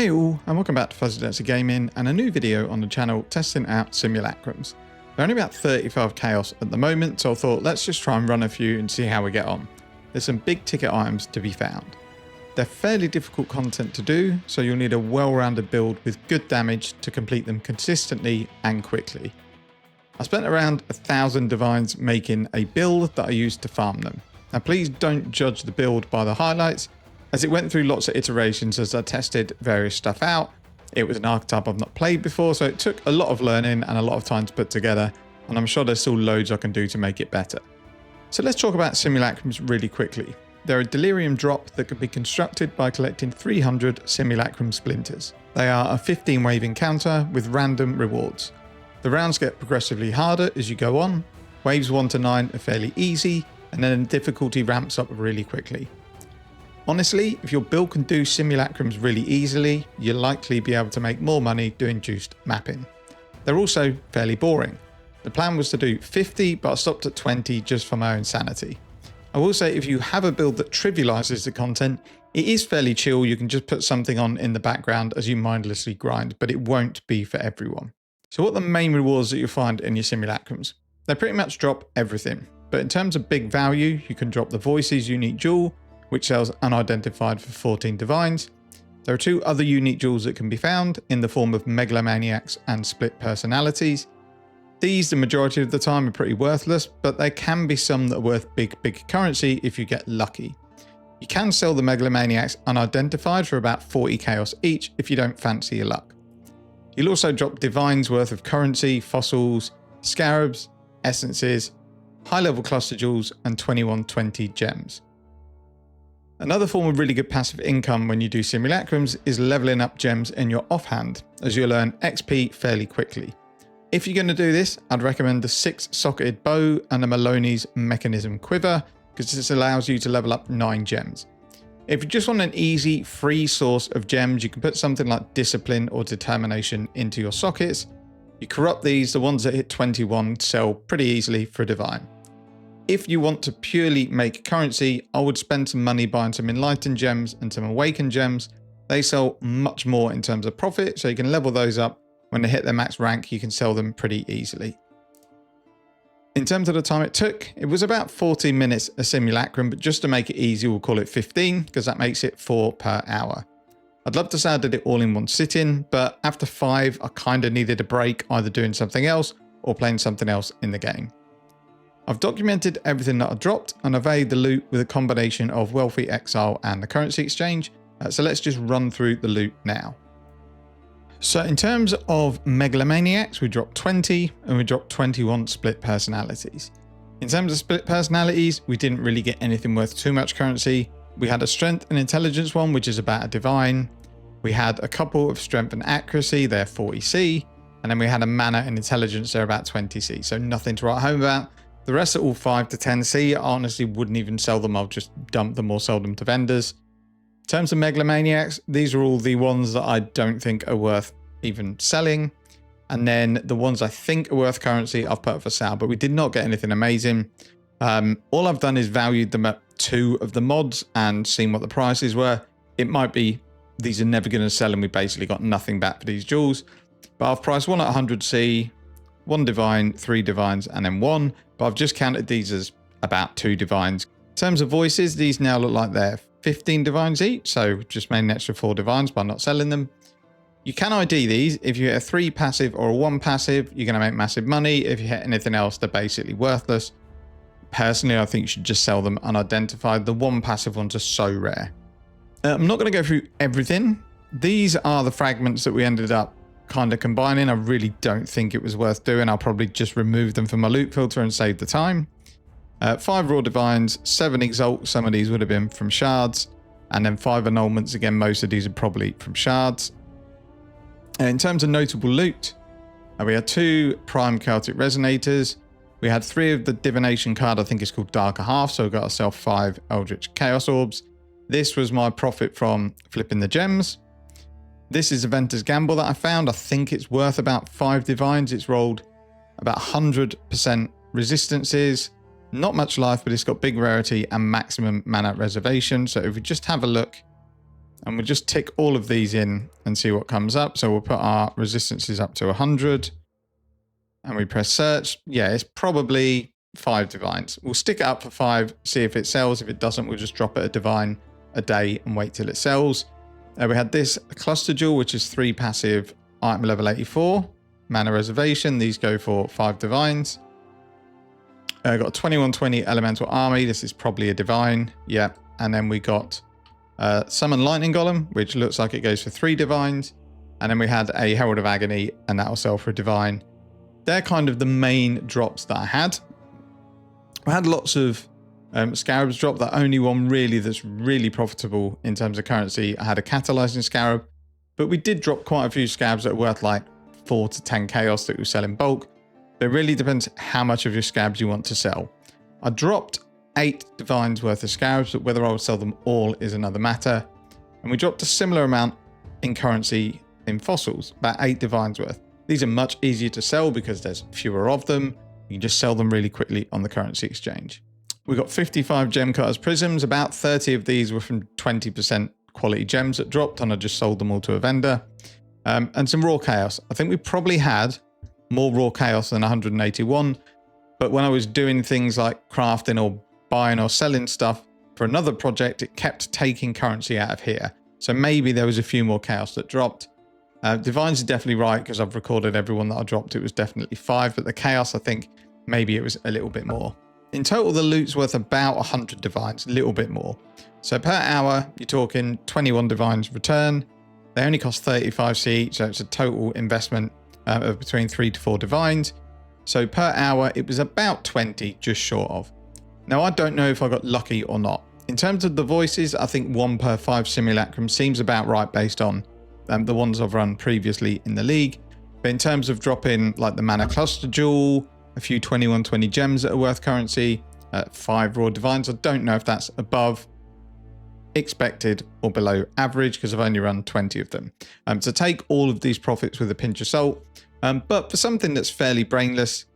Hey all, and welcome back to Fuzzy Dirty Gaming and a new video on the channel testing out Simulacrums. They're only about 35 chaos at the moment, so I thought let's just try and run a few and see how we get on. There's some big ticket items to be found. They're fairly difficult content to do, so you'll need a well-rounded build with good damage to complete them consistently and quickly. I spent around 1,000 divines making a build that I used to farm them. Now please don't judge the build by the highlights, as it went through lots of iterations as I tested various stuff out. It was an archetype I've not played before, so it took a lot of learning and a lot of time to put together, and I'm sure there's still loads I can do to make it better. So let's talk about Simulacrums really quickly. They're a delirium drop that can be constructed by collecting 300 Simulacrum splinters. They are a 15 wave encounter with random rewards. The rounds get progressively harder as you go on. Waves 1 to 9 are fairly easy, and then the difficulty ramps up really quickly. Honestly, if your build can do Simulacrums really easily, you'll likely be able to make more money doing juiced mapping. They're also fairly boring. The plan was to do 50, but I stopped at 20 just for my own sanity. I will say if you have a build that trivializes the content, it is fairly chill. You can just put something on in the background as you mindlessly grind, but it won't be for everyone. So what are the main rewards that you'll find in your Simulacrums? They pretty much drop everything, but in terms of big value, you can drop the Voices unique jewel, which sells unidentified for 14 divines. There are two other unique jewels that can be found in the form of megalomaniacs and split personalities. These, the majority of the time, are pretty worthless, but there can be some that are worth big currency if you get lucky. You can sell the megalomaniacs unidentified for about 40 chaos each if you don't fancy your luck. You'll also drop divines worth of currency, fossils, scarabs, essences, high level cluster jewels, and 2120 gems. Another form of really good passive income when you do Simulacrums is leveling up gems in your offhand, as you'll earn XP fairly quickly. If you're going to do this, I'd recommend the 6-socketed bow and the Maloney's mechanism quiver, because this allows you to level up 9 gems. If you just want an easy, free source of gems, you can put something like discipline or determination into your sockets. You corrupt these, the ones that hit 21 sell pretty easily for a divine. If you want to purely make currency, I would spend some money buying some enlightened gems and some awakened gems. They sell much more in terms of profit, so you can level those up. When they hit their max rank, you can sell them pretty easily. In terms of the time it took, it was about 14 minutes a simulacrum, but just to make it easy, we'll call it 15, because that makes it 4 per hour. I'd love to say I did it all in one sitting, but after 5, I kind of needed a break, either doing something else or playing something else in the game. I've documented everything that I dropped, and I've aided the loot with a combination of Wealthy Exile and the currency exchange. So let's just run through the loot now. So in terms of megalomaniacs, we dropped 20 and we dropped 21 split personalities. In terms of split personalities, we didn't really get anything worth too much currency. We had a strength and intelligence one, which is about a divine. We had a couple of strength and accuracy, they're 40C. And then we had a mana and intelligence, they're about 20C. So nothing to write home about. The rest are all 5 to 10C. I honestly wouldn't even sell them. I'll just dump them or sell them to vendors. In terms of megalomaniacs, these are all the ones that I don't think are worth even selling. And then the ones I think are worth currency, I've put up for sale, but we did not get anything amazing. All I've done is valued them at 2 of the mods and seen what the prices were. It might be these are never going to sell and we basically got nothing back for these jewels. But I've priced one at 100C, 1 divine, 3 divines, and then 1. But I've just counted these as about 2 divines. In terms of voices, these now look like they're 15 divines each, so just made an extra 4 divines by not selling them. You can ID these. If you hit a 3 passive or a 1 passive, you're going to make massive money. If you hit anything else, they're basically worthless. Personally, I think you should just sell them unidentified. The 1 passive ones are so rare. I'm not going to go through everything. These are the fragments that we ended up kind of combining. I really don't think it was worth doing. I'll probably just remove them from my loot filter and save the time. 5 raw divines, 7 exalt. Some of these would have been from shards, and then 5 annulments. Again, most of these are probably from shards. In terms of notable loot, we had 2 prime Celtic resonators. We had 3 of the divination card. I think it's called Darker Half. So we got ourselves 5 eldritch chaos orbs. This was my profit from flipping the gems. This is a Venter's Gamble that I found. I think it's worth about 5 divines. It's rolled about 100% resistances. Not much life, but it's got big rarity and maximum mana reservation. So if we just have a look And we'll just tick all of these in and see what comes up. So we'll put our resistances up to 100 and we press search. Yeah, it's probably 5 divines. We'll stick it up for 5, see if it sells. If it doesn't, we'll just drop it a divine a day and wait till it sells. We had this cluster jewel, which is 3 passive, item level 84, mana reservation. These go for 5 divines. Got a 2120 elemental army. This is probably a divine. Yeah. And then we got summon lightning golem, which looks like it goes for 3 divines. And then we had a herald of agony, and that will sell for a divine. They're kind of the main drops that I had. I had lots of scarabs drop. The only one really that's really profitable in terms of currency, I had a catalyzing scarab, but we did drop quite a few scarabs that are worth like 4 to 10 chaos that we sell in bulk. But it really depends how much of your scarabs you want to sell. I dropped 8 divines worth of scarabs, but whether I would sell them all is another matter. And we dropped a similar amount in currency in fossils, about 8 divines worth. These are much easier to sell because there's fewer of them. You can just sell them really quickly on the currency exchange. We got 55 gem cutters prisms. About 30 of these were from 20% quality gems that dropped, and I just sold them all to a vendor. And some raw chaos. I think we probably had more raw chaos than 181, but when I was doing things like crafting or buying or selling stuff for another project, it kept taking currency out of here. So maybe there was a few more chaos that dropped. Divines is definitely right because I've recorded everyone that I dropped. It was definitely 5, but the chaos, I think maybe it was a little bit more. In total, the loot's worth about 100 divines, a little bit more. So per hour, you're talking 21 divines return. They only cost 35 each, so it's a total investment of between 3 to 4 divines. So per hour, it was about 20, just short of. Now, I don't know if I got lucky or not. In terms of the voices, I think 1 per 5 simulacrum seems about right based on the ones I've run previously in the league. But in terms of dropping like the mana cluster jewel, a few 2120 gems that are worth currency, 5 raw divines, I don't know if that's above expected or below average because I've only run 20 of them. So take all of these profits with a pinch of salt. But for something that's fairly brainless,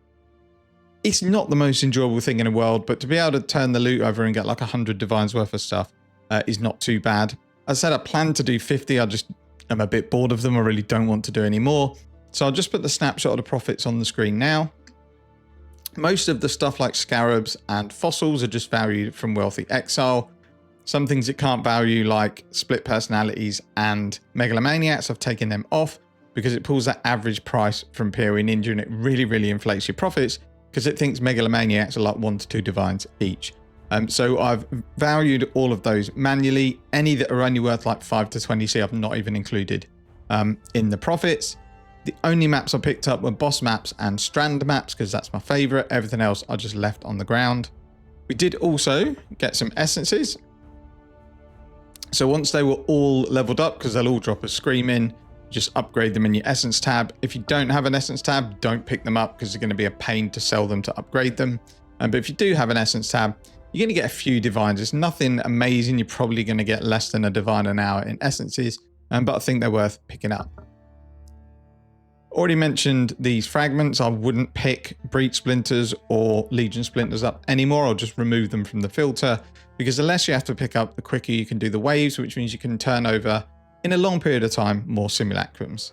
it's not the most enjoyable thing in the world, but to be able to turn the loot over and get like 100 divines worth of stuff is not too bad. As I said, I plan to do 50. I'm a bit bored of them. I really don't want to do any more. So I'll just put the snapshot of the profits on the screen now. Most of the stuff like scarabs and fossils are just valued from Wealthy Exile. Some things it can't value like split personalities and megalomaniacs, I've taken them off because it pulls that average price from PoE Ninja and it really, really inflates your profits because it thinks megalomaniacs are like 1 to 2 divines each. So I've valued all of those manually. Any that are only worth like 5 to 20C I've not even included in the profits. The only maps I picked up were boss maps and strand maps because that's my favorite. Everything else I just left on the ground. We did also get some essences. So once they were all leveled up, because they'll all drop a screaming, just upgrade them in your essence tab. If you don't have an essence tab, don't pick them up because it's going to be a pain to sell them to upgrade them. But if you do have an essence tab, you're going to get a few divines. It's nothing amazing. You're probably going to get less than a divine an hour in essences, but I think they're worth picking up. Already mentioned these fragments. I wouldn't pick Breach Splinters or Legion Splinters up anymore. I'll just remove them from the filter because the less you have to pick up, the quicker you can do the waves, which means you can turn over in a long period of time more simulacrums.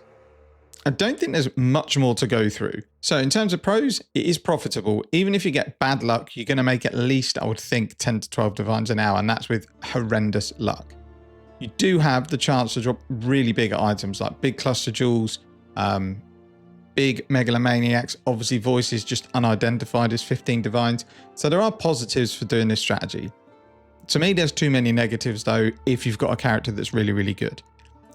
I don't think there's much more to go through. So in terms of pros, it is profitable. Even if you get bad luck, you're going to make at least, I would think, 10 to 12 divines an hour, and that's with horrendous luck. You do have the chance to drop really big items like big cluster jewels, big megalomaniacs, obviously voices just unidentified as 15 divines. So there are positives for doing this strategy. To me, there's too many negatives though if you've got a character that's really, really good.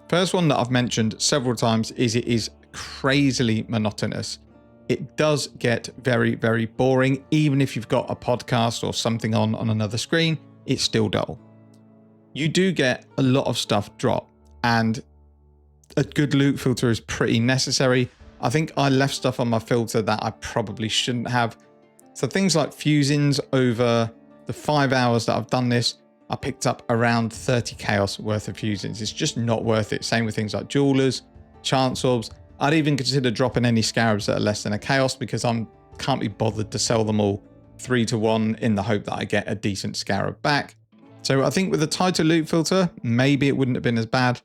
First one that I've mentioned several times is it is crazily monotonous. It does get very, very boring. Even if you've got a podcast or something on another screen, it's still dull. You do get a lot of stuff drop and a good loot filter is pretty necessary. I think I left stuff on my filter that I probably shouldn't have. So things like fusings, over the 5 hours that I've done this, I picked up around 30 chaos worth of fusings. It's just not worth it. Same with things like jewelers, chance orbs. I'd even consider dropping any scarabs that are less than a chaos because I can't be bothered to sell them all 3 to 1 in the hope that I get a decent scarab back. So I think with a tighter loot filter, maybe it wouldn't have been as bad,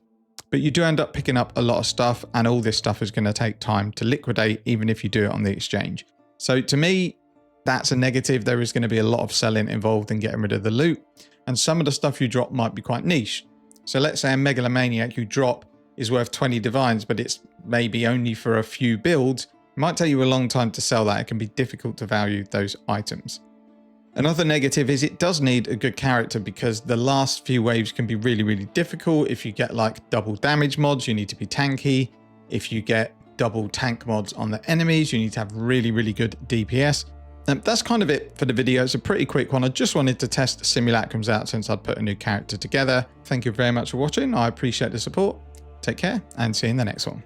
but you do end up picking up a lot of stuff, and all this stuff is going to take time to liquidate, even if you do it on the exchange. So to me, that's a negative. There is going to be a lot of selling involved in getting rid of the loot, and some of the stuff you drop might be quite niche. So let's say a megalomaniac you drop is worth 20 divines, but it's maybe only for a few builds. It might take you a long time to sell that. It can be difficult to value those items. Another negative is it does need a good character, because the last few waves can be really, really difficult. If you get like double damage mods, you need to be tanky. If you get double tank mods on the enemies, you need to have really, really good DPS. That's kind of it for the video. It's a pretty quick one. I just wanted to test Simulacrums out since I'd put a new character together. Thank you very much for watching. I appreciate the support. Take care and see you in the next one.